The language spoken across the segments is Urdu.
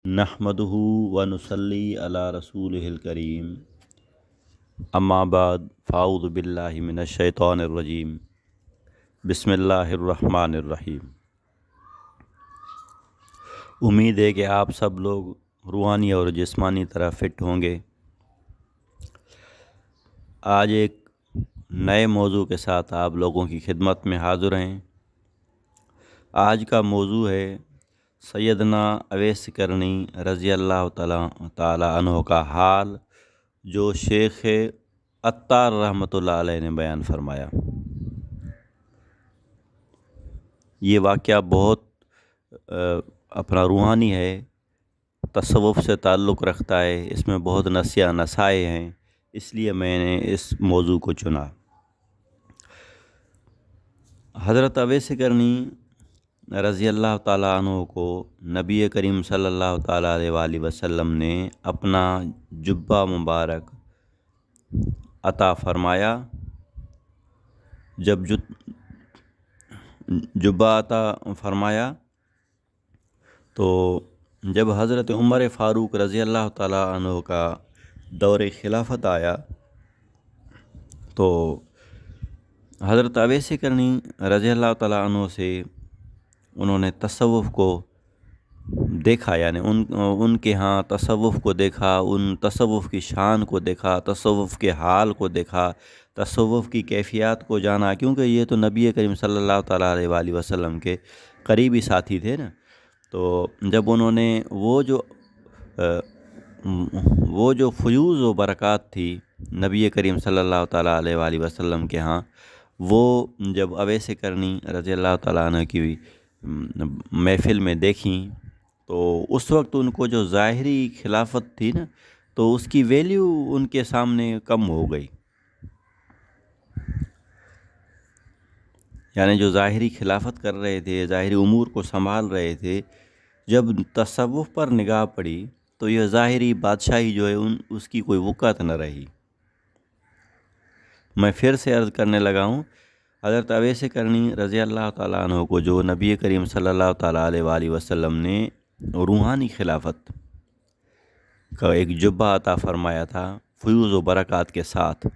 نحمدہ و نصلی علی رسولہ الکریم اما بعد فاعوذ باللہ من الشیطان الرجیم بسم اللہ الرحمن الرحیم۔ امید ہے کہ آپ سب لوگ روحانی اور جسمانی طرح فٹ ہوں گے۔ آج ایک نئے موضوع کے ساتھ آپ لوگوں کی خدمت میں حاضر ہیں۔ آج کا موضوع ہے سیدنا اویس کرنی رضی اللہ تعالی عنہ کا حال، جو شیخ عطار رحمۃ اللہ علیہ نے بیان فرمایا۔ یہ واقعہ بہت اپنا روحانی ہے، تصوف سے تعلق رکھتا ہے، اس میں بہت نصائح ہیں، اس لیے میں نے اس موضوع کو چنا۔ حضرت اویس کرنی رضی اللہ تعالیٰ عنہ کو نبی کریم صلی اللہ تعالیٰ علیہ وآلہ وسلم نے اپنا جبہ مبارک عطا فرمایا۔ جب جبہ عطا فرمایا تو جب حضرت عمر فاروق رضی اللہ تعالیٰ عنہ کا دور خلافت آیا تو حضرت اویس کرنی رضی اللہ تعالیٰ عنہ سے انہوں نے تصوف کو دیکھا، یعنی ان کے ہاں تصوف کو دیکھا، ان تصوف کی شان کو دیکھا، تصوف کے حال کو دیکھا، تصوف کی کیفیات کو جانا، کیونکہ یہ تو نبی کریم صلی اللہ تعالیٰ علیہ وآلہ وسلم کے قریبی ساتھی تھے نا۔ تو جب انہوں نے وہ جو فیوض و برکات تھی نبی کریم صلی اللہ تعالیٰ علیہ وآلہ وسلم کے ہاں، وہ جب اویس کرنی رضی اللہ تعالیٰ عنہ کی محفل میں دیکھیں تو اس وقت ان کو جو ظاہری خلافت تھی نا، تو اس کی ویلیو ان کے سامنے کم ہو گئی۔ یعنی جو ظاہری خلافت کر رہے تھے، ظاہری امور کو سنبھال رہے تھے، جب تصوف پر نگاہ پڑی تو یہ ظاہری بادشاہی جو ہے اس کی کوئی وقعت نہ رہی۔ میں پھر سے عرض کرنے لگا ہوں، حضرت اویس کرنی رضی اللہ تعالیٰ عنہ کو جو نبی کریم صلی اللہ تعالیٰ علیہ وآلہ وسلم نے روحانی خلافت کا ایک جبہ عطا فرمایا تھا، فیوض و برکات کے ساتھ،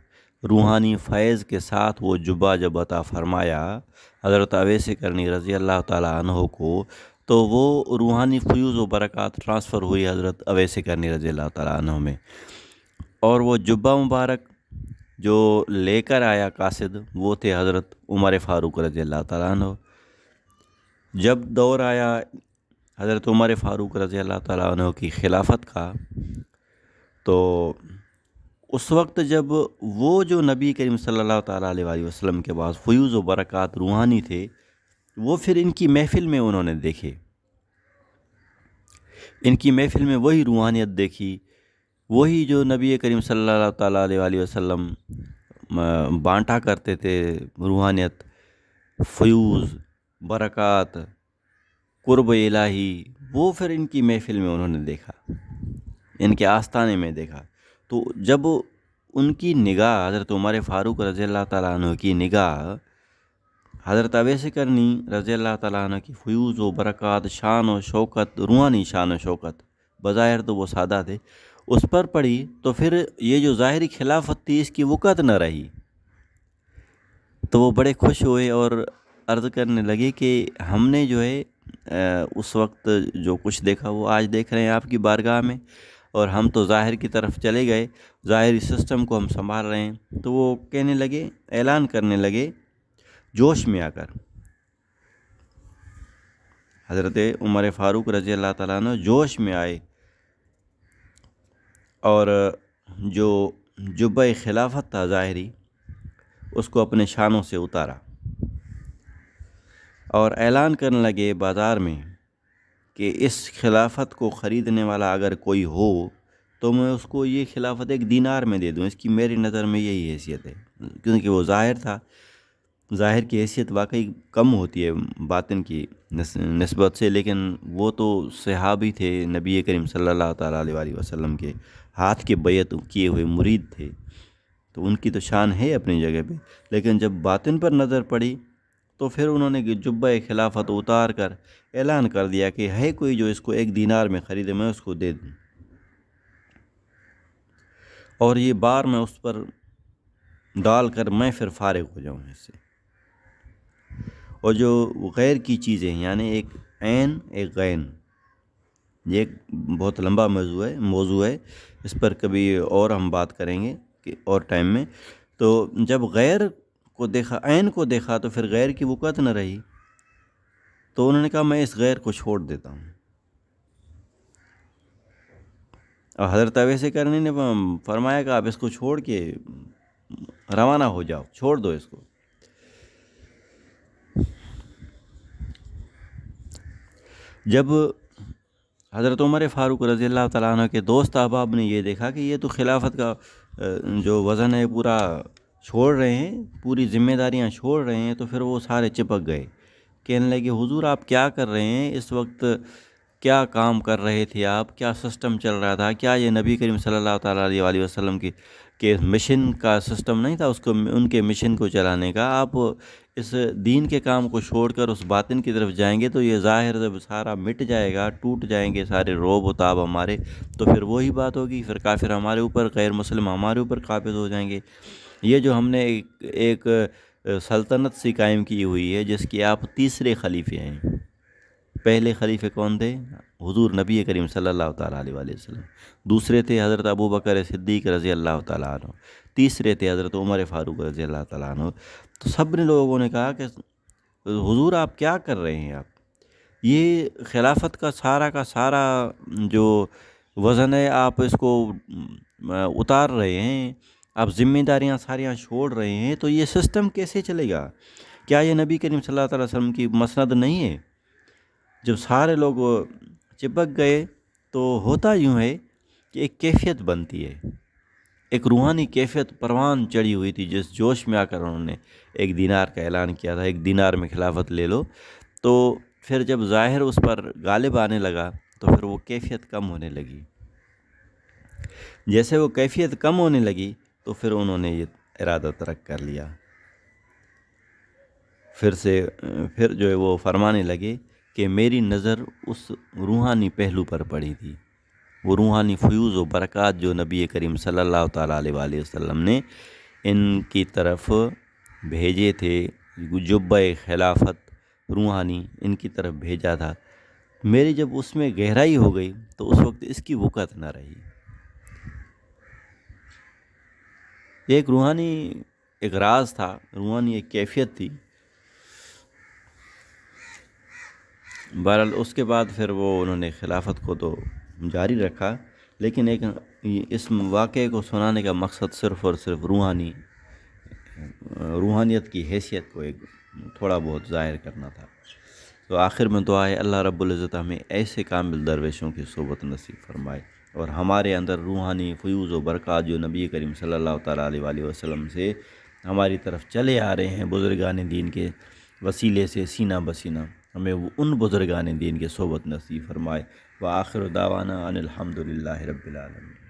روحانی فیض کے ساتھ وہ جبہ جب عطا فرمایا حضرت اویس کرنی رضی اللہ تعالیٰ عنہ کو، تو وہ روحانی فیوض و برکات ٹرانسفر ہوئی حضرت اویس کرنی رضی اللہ تعالیٰ عنہ میں، اور وہ جبہ مبارک جو لے کر آیا قاصد، وہ تھے حضرت عمر فاروق رضی اللہ تعالیٰ عنہ۔ جب دور آیا حضرت عمر فاروق رضی اللہ تعالیٰ عنہ کی خلافت کا، تو اس وقت جب وہ جو نبی کریم صلی اللہ تعالیٰ علیہ وآلہ وسلم کے بعد فیوض و برکات روحانی تھے، وہ پھر ان کی محفل میں انہوں نے دیکھے، ان کی محفل میں وہی روحانیت دیکھی، وہی جو نبی کریم صلی اللہ تعالیٰ علیہ وآلہ وسلم بانٹا کرتے تھے، روحانیت، فیوض، برکات، قرب الہی، وہ پھر ان کی محفل میں انہوں نے دیکھا، ان کے آستانے میں دیکھا۔ تو جب ان کی نگاہ، حضرت عمر فاروق رضی اللہ تعالیٰ عنہ کی نگاہ حضرت اویس کرنی رضی اللہ تعالیٰ عنہ کی فیوض و برکات، شان و شوکت، روحانی شان و شوکت، بظاہر تو وہ سادہ تھے، اس پر پڑی، تو پھر یہ جو ظاہری خلافت تھی اس کی وقت نہ رہی۔ تو وہ بڑے خوش ہوئے اور عرض کرنے لگے کہ ہم نے جو ہے اس وقت جو کچھ دیکھا وہ آج دیکھ رہے ہیں آپ کی بارگاہ میں، اور ہم تو ظاہر کی طرف چلے گئے، ظاہری سسٹم کو ہم سنبھال رہے ہیں۔ تو وہ کہنے لگے، اعلان کرنے لگے جوش میں آ کر، حضرت عمر فاروق رضی اللہ تعالیٰ عنہ جوش میں آئے اور جو جبہ خلافت تھا ظاہری، اس کو اپنے شانوں سے اتارا اور اعلان کرنے لگے بازار میں کہ اس خلافت کو خریدنے والا اگر کوئی ہو تو میں اس کو یہ خلافت 1 دینار میں دے دوں، اس کی میری نظر میں یہی حیثیت ہے۔ کیونکہ وہ ظاہر تھا، ظاہر کی حیثیت واقعی کم ہوتی ہے باطن کی نسبت سے، لیکن وہ تو صحابی تھے، نبی کریم صلی اللہ تعالیٰ علیہ وآلہ وسلم کے ہاتھ کے بیعت کیے ہوئے مرید تھے، تو ان کی تو شان ہے اپنی جگہ پہ، لیکن جب باطن پر نظر پڑی تو پھر انہوں نے جبہ خلافت اتار کر اعلان کر دیا کہ ہے کوئی جو اس کو 1 دینار میں خریدے، میں اس کو دے دوں، اور یہ بار میں اس پر ڈال کر میں پھر فارغ ہو جاؤں اس سے۔ اور جو غیر کی چیزیں، یعنی ایک عین ایک غین، یہ ایک بہت لمبا موضوع ہے، اس پر کبھی اور ہم بات کریں گے کہ اور ٹائم میں۔ تو جب غیر کو دیکھا، عین کو دیکھا، تو پھر غیر کی وقت نہ رہی، تو انہوں نے کہا میں اس غیر کو چھوڑ دیتا ہوں۔ اور حضرت اویس کرنی نے فرمایا کہ آپ اس کو چھوڑ کے روانہ ہو جاؤ، چھوڑ دو اس کو۔ جب حضرت عمر فاروق رضی اللہ تعالیٰ عنہ کے دوست احباب نے یہ دیکھا کہ یہ تو خلافت کا جو وزن ہے پورا چھوڑ رہے ہیں، پوری ذمہ داریاں چھوڑ رہے ہیں، تو پھر وہ سارے چپک گئے، کہنے لگے حضور آپ کیا کر رہے ہیں اس وقت؟ کیا کام کر رہے تھے آپ؟ کیا سسٹم چل رہا تھا؟ کیا یہ نبی کریم صلی اللہ تعالیٰ علیہ وآلہ وسلم کے مشن کا سسٹم نہیں تھا، ان کے مشن کو چلانے کا؟ آپ اس دین کے کام کو چھوڑ کر اس باطن کی طرف جائیں گے تو یہ ظاہر جب سارا مٹ جائے گا، ٹوٹ جائیں گے سارے روب و تاب ہمارے، تو پھر وہی بات ہوگی، پھر کافر ہمارے اوپر، غیر مسلم ہمارے اوپر قابض ہو جائیں گے۔ یہ جو ہم نے ایک سلطنت سی قائم کی ہوئی ہے، جس کی آپ تیسرے خلیفے ہیں۔ پہلے خلیفے کون تھے؟ حضور نبی کریم صلی اللہ تعالیٰ علیہ وآلہ وسلم۔ دوسرے تھے حضرت ابو بکر صدیق رضی اللہ تعالیٰ عنہ۔ تیسرے تھے حضرت عمر فاروق رضی اللہ تعالیٰ عنہ۔ تو سب نے لوگوں نے کہا کہ حضور آپ کیا کر رہے ہیں؟ آپ یہ خلافت کا سارا جو وزن ہے آپ اس کو اتار رہے ہیں، آپ ذمہ داریاں ساریاں چھوڑ رہے ہیں، تو یہ سسٹم کیسے چلے گا؟ کیا یہ نبی کریم صلی اللہ علیہ وسلم کی مسند نہیں ہے؟ جب سارے لوگ چپک گئے تو ہوتا یوں ہے کہ ایک کیفیت بنتی ہے، ایک روحانی کیفیت پروان چڑھی ہوئی تھی، جس جوش میں آ کر انہوں نے 1 دینار کا اعلان کیا تھا، 1 دینار میں خلافت لے لو۔ تو پھر جب ظاہر اس پر غالب آنے لگا تو پھر وہ کیفیت کم ہونے لگی۔ جیسے وہ کیفیت کم ہونے لگی تو پھر انہوں نے یہ ارادہ ترک کر لیا، پھر جو ہے وہ فرمانے لگے کہ میری نظر اس روحانی پہلو پر پڑی تھی، وہ روحانی فیوز و برکات جو نبی کریم صلی اللہ تعالیٰ علیہ وآلہ وسلم نے ان کی طرف بھیجے تھے، جبہ خلافت روحانی ان کی طرف بھیجا تھا، میری جب اس میں گہرائی ہو گئی تو اس وقت اس کی وقت نہ رہی۔ ایک روحانی ایک راز تھا، روحانی ایک کیفیت تھی۔ بہرحال اس کے بعد پھر وہ انہوں نے خلافت کو تو جاری رکھا، لیکن ایک اس واقعے کو سنانے کا مقصد صرف اور صرف روحانیت کی حیثیت کو ایک تھوڑا بہت ظاہر کرنا تھا۔ تو آخر میں دعا ہے اللہ رب العزت ہمیں ایسے کامل درویشوں کی صحبت نصیب فرمائے، اور ہمارے اندر روحانی فیوز و برکات جو نبی کریم صلی اللہ تعالیٰ علیہ وآلہ وسلم سے ہماری طرف چلے آ رہے ہیں بزرگان دین کے وسیلے سے سینہ بسینہ، ہمیں وہ ان بزرگان دین کے صحبت نصیب فرمائے۔ وآخر دعوانا ان الحمد للہ رب العالمین۔